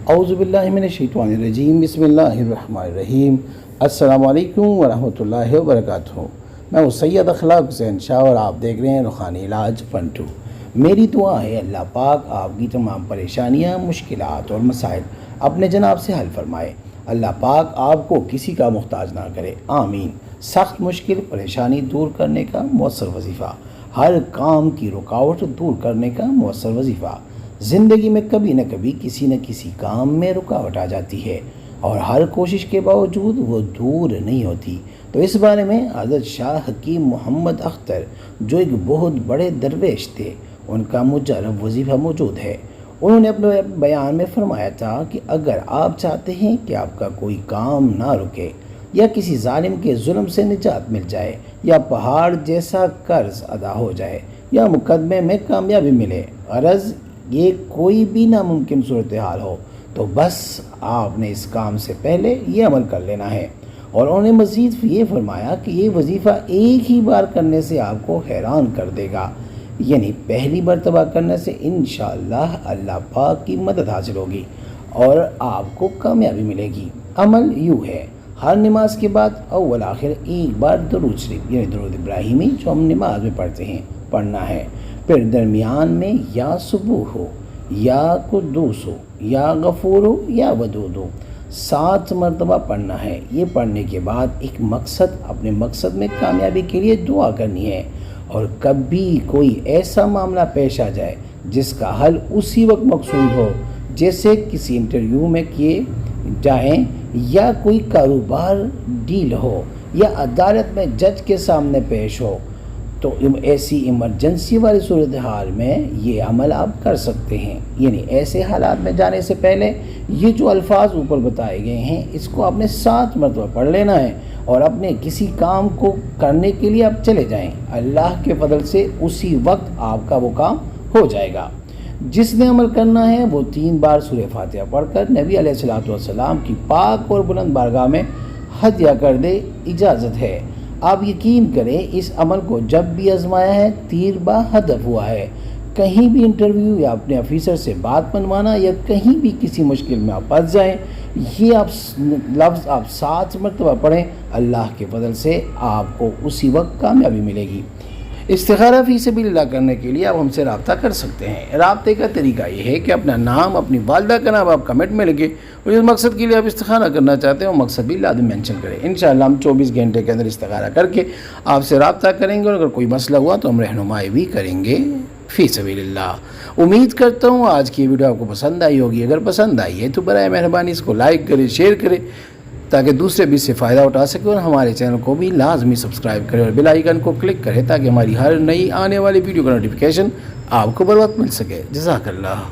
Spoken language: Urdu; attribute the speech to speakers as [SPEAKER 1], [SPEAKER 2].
[SPEAKER 1] اعوذ باللہ من الشیطان الرجیم، بسم اللہ الرحمن الرحیم۔ السلام علیکم ورحمۃ اللہ وبرکاتہ۔ میں ہوں سید اخلاق حسین شاہ اور آپ دیکھ رہے ہیں روحانی علاج فن 2۔ میری دعا ہے اللہ پاک آپ کی تمام پریشانیاں، مشکلات اور مسائل اپنے جناب سے حل فرمائے۔ اللہ پاک آپ کو کسی کا محتاج نہ کرے، آمین۔ سخت مشکل پریشانی دور کرنے کا مؤثر وظیفہ، ہر کام کی رکاوٹ دور کرنے کا مؤثر وظیفہ۔ زندگی میں کبھی نہ کبھی کسی نہ کسی کام میں رکاوٹ آ جاتی ہے اور ہر کوشش کے باوجود وہ دور نہیں ہوتی۔ تو اس بارے میں حضرت شاہ حکیم محمد اختر جو ایک بہت بڑے درویش تھے، ان کا مجرب وظیفہ موجود ہے۔ انہوں نے اپنے بیان میں فرمایا تھا کہ اگر آپ چاہتے ہیں کہ آپ کا کوئی کام نہ رکے یا کسی ظالم کے ظلم سے نجات مل جائے یا پہاڑ جیسا قرض ادا ہو جائے یا مقدمے میں کامیابی ملے، غرض یہ کوئی بھی ناممکن صورتحال ہو، تو بس آپ نے اس کام سے پہلے یہ عمل کر لینا ہے۔ اور انہوں نے مزید یہ فرمایا کہ یہ وظیفہ ایک ہی بار کرنے سے آپ کو حیران کر دے گا، یعنی پہلی مرتبہ کرنے سے انشاءاللہ اللہ پاک کی مدد حاصل ہوگی اور آپ کو کامیابی ملے گی۔ عمل یوں ہے، ہر نماز کے بعد اول آخر ایک بار درود شریف یعنی درود ابراہیمی جو ہم نماز میں پڑھتے ہیں پڑھنا ہے، پھر درمیان میں یا سبوح ہو یا قدوس ہو یا غفور ہو یا ودود ہو 7 مرتبہ پڑھنا ہے۔ یہ پڑھنے کے بعد ایک اپنے مقصد میں کامیابی کے لیے دعا کرنی ہے، اور کبھی کوئی ایسا معاملہ پیش آ جائے جس کا حل اسی وقت مقصود ہو، جیسے کسی انٹرویو میں کیے جائیں یا کوئی کاروبار ڈیل ہو یا عدالت میں جج کے سامنے پیش ہو، تو ایسی ایمرجنسی والی صورتحال میں یہ عمل آپ کر سکتے ہیں۔ یعنی ایسے حالات میں جانے سے پہلے یہ جو الفاظ اوپر بتائے گئے ہیں اس کو آپ نے 7 مرتبہ پڑھ لینا ہے اور اپنے کسی کام کو کرنے کے لیے آپ چلے جائیں، اللہ کے فضل سے اسی وقت آپ کا وہ کام ہو جائے گا۔ جس نے عمل کرنا ہے وہ 3 بار سورہ فاتحہ پڑھ کر نبی علیہ الصلوۃ والسلام کی پاک اور بلند بارگاہ میں ہدیہ کر دے، اجازت ہے۔ آپ یقین کریں اس عمل کو جب بھی آزمایا ہے تیر با ہدف ہوا ہے۔ کہیں بھی انٹرویو یا اپنے آفیسر سے بات منوانا یا کہیں بھی کسی مشکل میں آپ پھنس جائیں، یہ لفظ آپ 7 مرتبہ پڑھیں، اللہ کے فضل سے آپ کو اسی وقت کامیابی ملے گی۔ استخارہ فی سبیل اللہ کرنے کے لیے آپ ہم سے رابطہ کر سکتے ہیں۔ رابطے کا طریقہ یہ ہے کہ اپنا نام، اپنی والدہ کا نام آپ کمنٹ میں لکھیں اور جس مقصد کے لیے آپ استخارہ کرنا چاہتے ہیں وہ مقصد بھی لازم مینشن کریں۔ انشاءاللہ ہم 24 گھنٹے کے اندر استخارہ کر کے آپ سے رابطہ کریں گے، اور اگر کوئی مسئلہ ہوا تو ہم رہنمائی بھی کریں گے فی سبیل اللہ۔ امید کرتا ہوں آج کی ویڈیو آپ کو پسند آئی ہوگی۔ اگر پسند آئی ہے تو برائے مہربانی اس کو لائک کریں، شیئر کریں تاکہ دوسرے بھی اس سے فائدہ اٹھا سکیں، اور ہمارے چینل کو بھی لازمی سبسکرائب کریں اور بیل آئیکن کو کلک کریں تاکہ ہماری ہر نئی آنے والی ویڈیو کا نوٹیفیکیشن آپ کو بر وقت مل سکے۔ جزاک اللہ۔